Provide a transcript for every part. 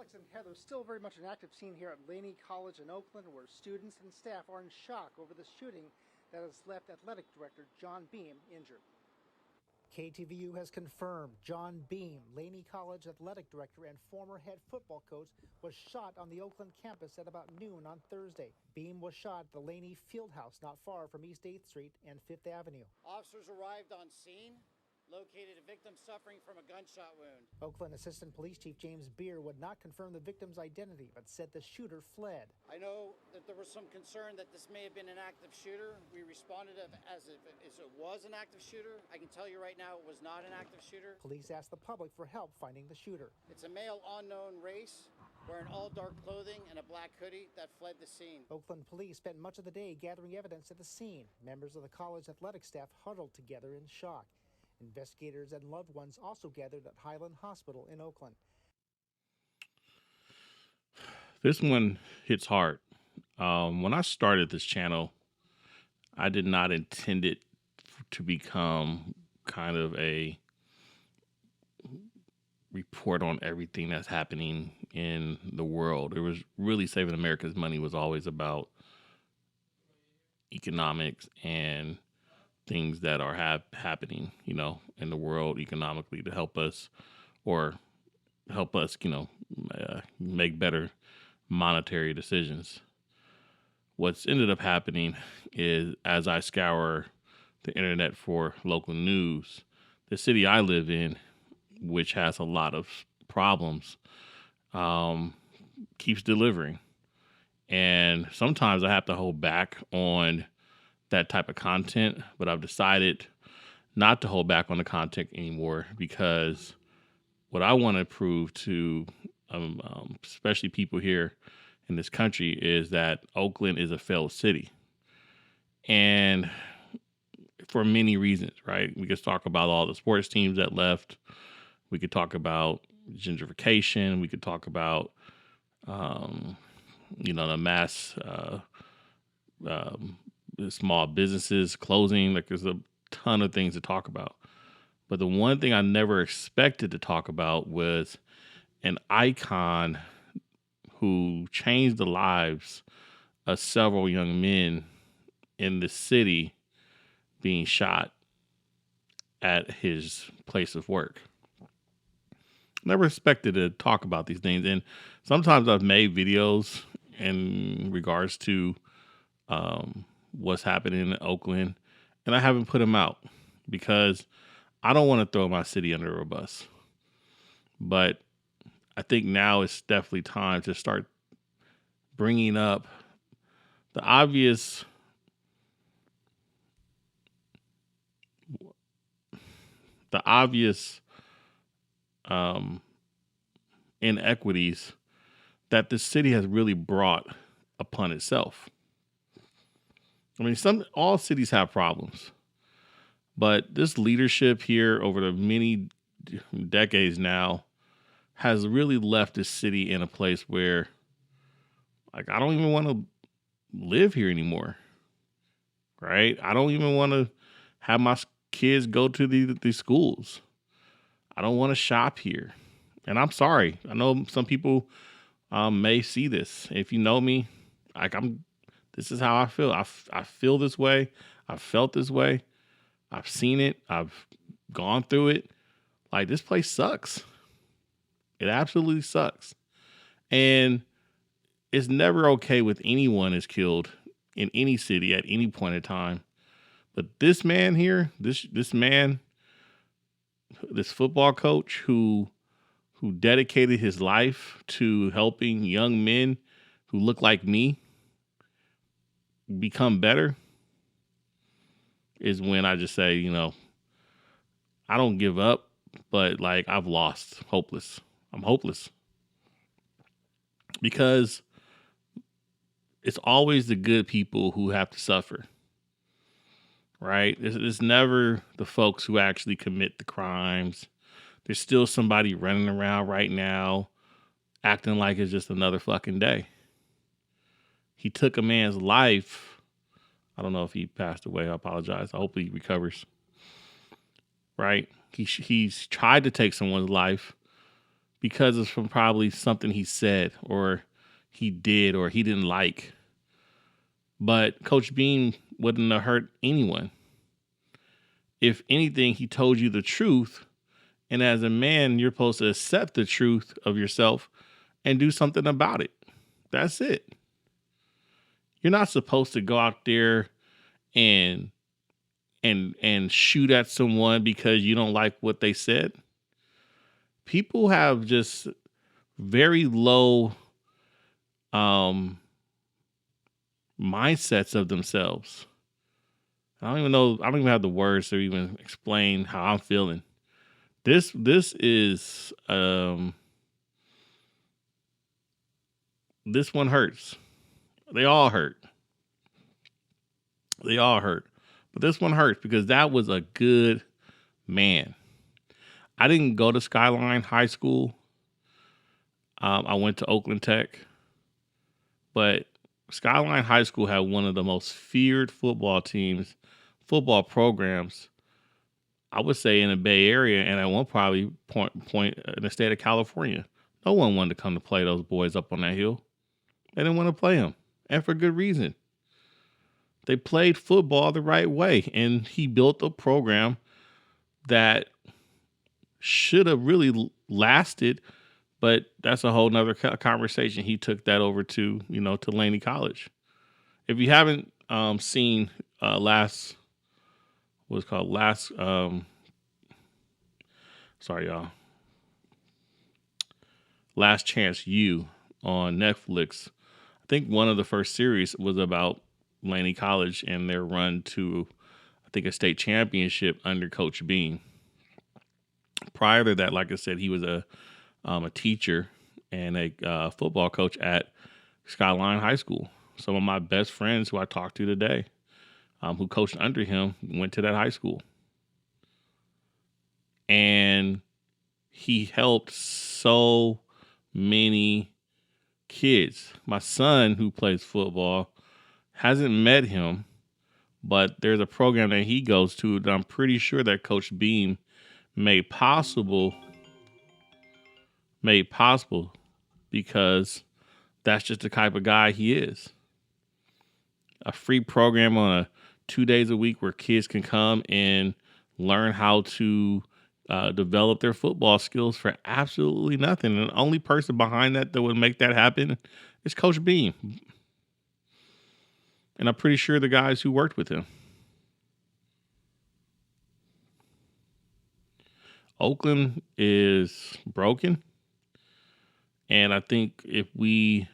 Alex and Heather, still very much an active scene here at Laney College in Oakland, where students and staff are in shock over the shooting that has left athletic director John Beam injured. KTVU has confirmed John Beam, Laney College athletic director and former head football coach, was shot on the Oakland campus at about noon on Thursday. Beam was shot at the Laney Fieldhouse not far from East 8th Street and 5th Avenue. Officers arrived on scene, located a victim suffering from a gunshot wound. Oakland Assistant Police Chief James Beer would not confirm the victim's identity, but said the shooter fled. I know that there was some concern that this may have been an active shooter. We responded as if it was an active shooter. I can tell you right now it was not an active shooter. Police asked the public for help finding the shooter. It's a male unknown race, wearing all dark clothing and a black hoodie that fled the scene. Oakland police spent much of the day gathering evidence at the scene. Members of the college athletic staff huddled together in shock. Investigators and loved ones also gathered at Highland Hospital in Oakland. This one hits hard. When I started this channel, I did not intend it to become kind of a report on everything that's happening in the world. It was really Saving America's Money was always about economics and things that are happening, in the world economically to help us make better monetary decisions. What's ended up happening is, as I scour the internet for local news, the city I live in, which has a lot of problems, keeps delivering. And sometimes I have to hold back on that type of content, but I've decided not to hold back on the content anymore, because what I want to prove to especially people here in this country is that Oakland is a failed city. And for many reasons, right? We could talk about all the sports teams that left. We could talk about gentrification. We could talk about, the mass small businesses closing. Like, there's a ton of things to talk about. But the one thing I never expected to talk about was an icon who changed the lives of several young men in the city being shot at his place of work. Never expected to talk about these things. And sometimes I've made videos in regards to what's happening in Oakland, and I haven't put them out because I don't want to throw my city under a bus. But I think now it's definitely time to start bringing up the obvious inequities that the city has really brought upon itself. I mean, all cities have problems, but this leadership here over the many decades now has really left this city in a place where, like, I don't even want to live here anymore, right? I don't even want to have my kids go to these schools. I don't want to shop here. And I'm sorry. I know some people may see this. If you know me, this is how I feel. I feel this way. I've felt this way. I've seen it. I've gone through it. Like, this place sucks. It absolutely sucks. And it's never okay with anyone is killed in any city at any point in time. But this man here, this football coach who dedicated his life to helping young men who look like me become better, is when I just say, I don't give up, but like, I've lost, hopeless. I'm hopeless, because it's always the good people who have to suffer, right? It's never the folks who actually commit the crimes. There's still somebody running around right now acting like it's just another fucking day. He took a man's life. I don't know if he passed away. I apologize. I hope he recovers. Right? He's tried to take someone's life because it's from probably something he said or he did or he didn't like. But Coach Beam wouldn't have hurt anyone. If anything, he told you the truth. And as a man, you're supposed to accept the truth of yourself and do something about it. That's it. You're not supposed to go out there and shoot at someone because you don't like what they said. People have just very low mindsets of themselves. I don't even know. I don't even have the words to even explain how I'm feeling. This is this one hurts. They all hurt. They all hurt. But this one hurts because that was a good man. I didn't go to Skyline High School. I went to Oakland Tech. But Skyline High School had one of the most feared football programs, I would say, in the Bay Area, and at one probably point in the state of California. No one wanted to come to play those boys up on that hill. They didn't want to play them, and for good reason. They played football the right way, and he built a program that should have really lasted, but that's a whole nother conversation. He took that over to Laney College. If you haven't seen Last Chance U on Netflix, I think one of the first series was about Laney College and their run to, I think, a state championship under Coach Beam. Prior to that, like I said, he was a teacher and a football coach at Skyline High School. Some of my best friends who I talked to today, who coached under him, went to that high school. And he helped so many kids. My son, who plays football, hasn't met him, but there's a program that he goes to that I'm pretty sure that Coach Beam made possible because that's just the type of guy he is. A free program on 2 days a week where kids can come and learn how to develop their football skills for absolutely nothing. And the only person behind that would make that happen is Coach Beam. And I'm pretty sure the guys who worked with him. Oakland is broken. And I think if we,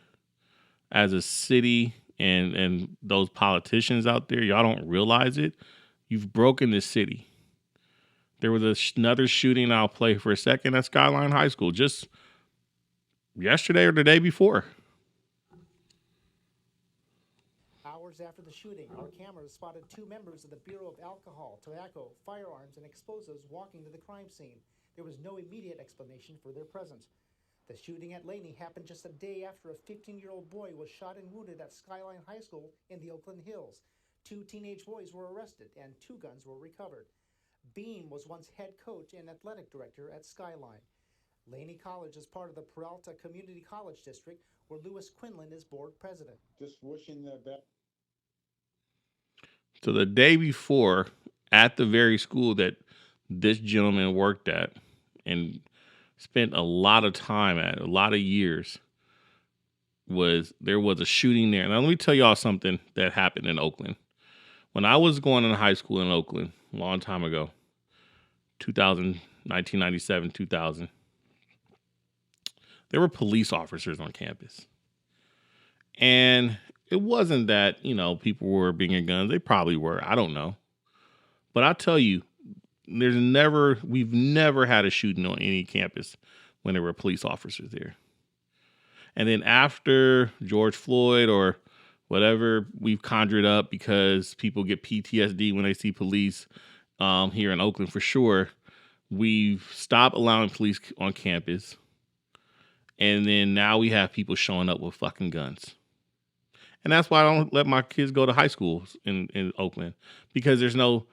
as a city and those politicians out there, y'all don't realize it, you've broken this city. There was another shooting, I'll play for a second, at Skyline High School just yesterday or the day before. Hours after the shooting, our cameras spotted two members of the Bureau of Alcohol, Tobacco, Firearms, and Explosives walking to the crime scene. There was no immediate explanation for their presence. The shooting at Laney happened just a day after a 15-year-old boy was shot and wounded at Skyline High School in the Oakland Hills. 2 teenage boys were arrested and 2 guns were recovered. Beam was once head coach and athletic director at Skyline. Laney College is part of the Peralta Community College District, where Lewis Quinlan is board president. Just wishing the best. So the day before, at the very school that this gentleman worked at and spent a lot of time at, a lot of years, there was a shooting there. Now, let me tell y'all something that happened in Oakland. When I was going to high school in Oakland a long time ago, 1997, 2000, there were police officers on campus. And it wasn't that, people were bringing guns. They probably were. I don't know. But I tell you, we've never had a shooting on any campus when there were police officers there. And then after George Floyd or whatever we've conjured up, because people get PTSD when they see police here in Oakland for sure, we've stopped allowing police on campus. And then now we have people showing up with fucking guns. And that's why I don't let my kids go to high schools in Oakland, because there's no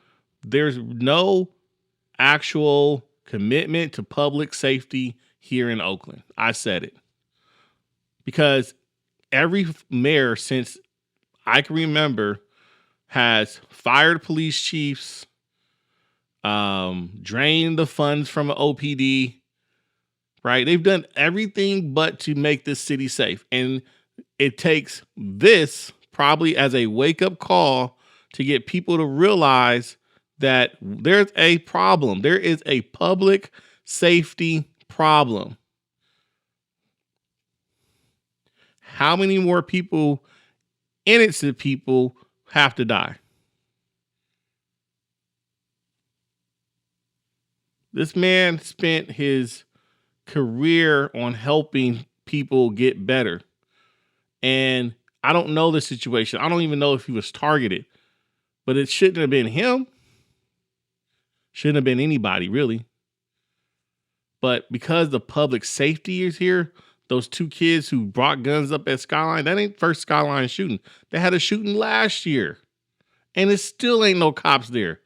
actual commitment to public safety here in Oakland. I said it. Because every mayor since I can remember has fired police chiefs, drained the funds from an OPD, right? They've done everything but to make this city safe. And it takes this probably as a wake-up call to get people to realize that there's a problem. There is a public safety problem. How many more people, innocent people, have to die? This man spent his career on helping people get better. And I don't know the situation. I don't even know if he was targeted. But it shouldn't have been him. Shouldn't have been anybody, really. But because the public safety is here, those two kids who brought guns up at Skyline, that ain't first Skyline shooting. They had a shooting last year. And it still ain't no cops there.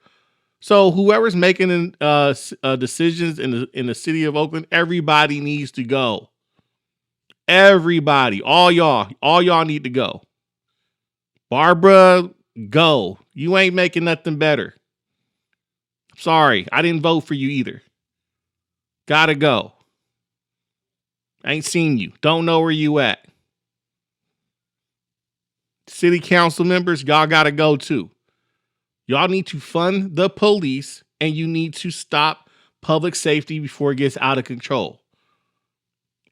So whoever's making decisions in the city of Oakland, everybody needs to go. Everybody, all y'all need to go. Barbara, go. You ain't making nothing better. Sorry, I didn't vote for you either. Gotta go. Ain't seen you. Don't know where you at. City council members, y'all gotta go too. Y'all need to fund the police and you need to stop public safety before it gets out of control.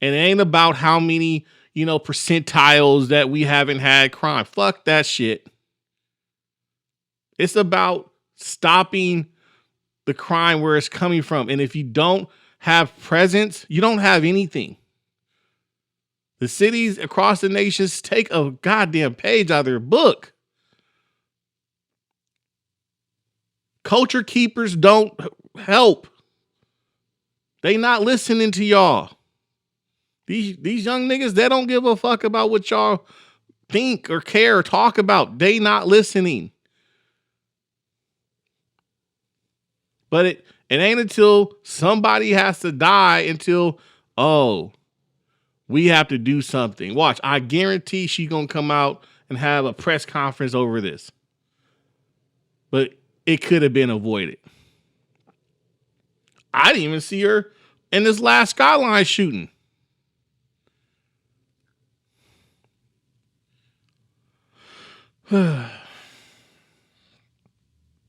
And it ain't about how many, percentiles that we haven't had crime. Fuck that shit. It's about stopping the crime where it's coming from. And if you don't have presence, you don't have anything. The cities across the nations take a goddamn page out of their book. Culture keepers don't help. They not listening to y'all. These young niggas, they don't give a fuck about what y'all think or care or talk about. They not listening. But it ain't until somebody has to die until, we have to do something. Watch, I guarantee she gonna come out and have a press conference over this. But it could have been avoided. I didn't even see her in this last Skyline shooting.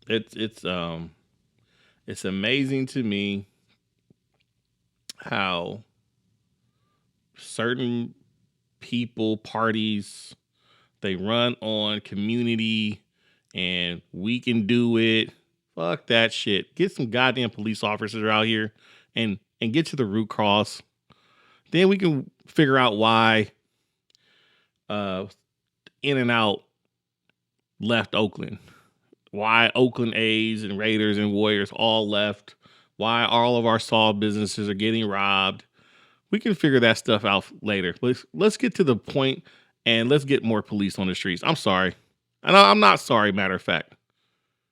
It's amazing to me how certain people, parties, they run on community and we can do it. Fuck that shit. Get some goddamn police officers out here and get to the root cause. Then we can figure out why In and Out left Oakland. Why Oakland A's and Raiders and Warriors all left. Why all of our small businesses are getting robbed. We can figure that stuff out later. Let's get to the point and let's get more police on the streets. I'm sorry. And I'm not sorry, matter of fact.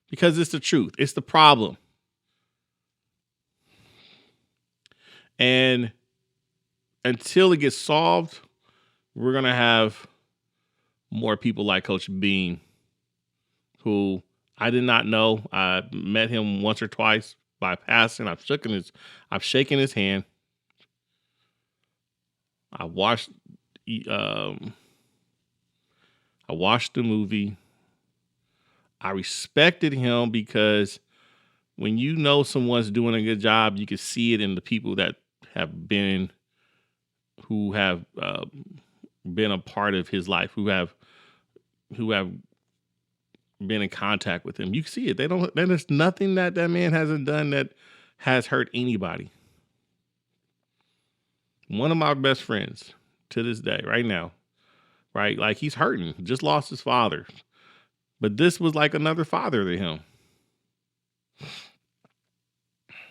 Because it's the truth. It's the problem. And until it gets solved, we're going to have more people like Coach Bean, who I did not know. I met him once or twice by passing. I've shaken his hand. I watched the movie. I respected him because when you know someone's doing a good job, you can see it in the people that have been a part of his life, who have been in contact with him. You see it. There's nothing that man hasn't done that has hurt anybody. One of my best friends to this day, right now, right? Like, he's hurting, just lost his father. But this was like another father to him.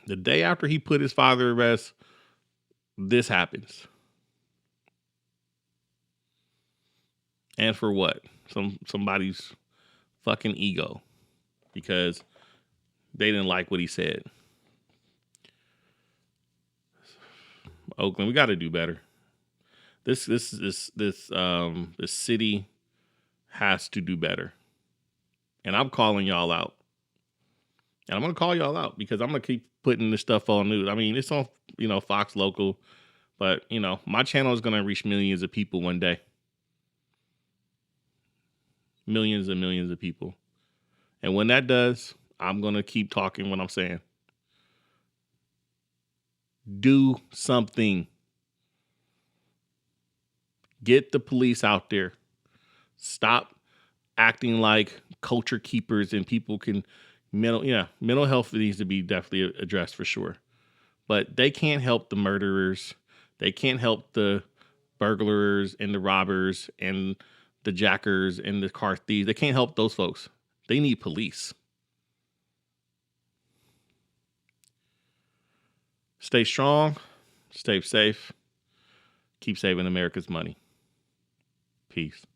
The day after he put his father to rest, this happens. And for what? Somebody's fucking ego. Because they didn't like what he said. Oakland, we got to do better. This city has to do better. And I'm calling y'all out. And I'm going to call y'all out because I'm going to keep putting this stuff on news. I mean, it's on, Fox Local, but, my channel is going to reach millions of people one day. Millions and millions of people. And when that does, I'm going to keep talking what I'm saying. Do something. Get the police out there. Stop acting like culture keepers and people can mental health needs to be definitely addressed for sure. But they can't help the murderers. They can't help the burglars and the robbers and the jackers and the car thieves. They can't help those folks. They need police. Stay strong. Stay safe. Keep saving America's money. Peace.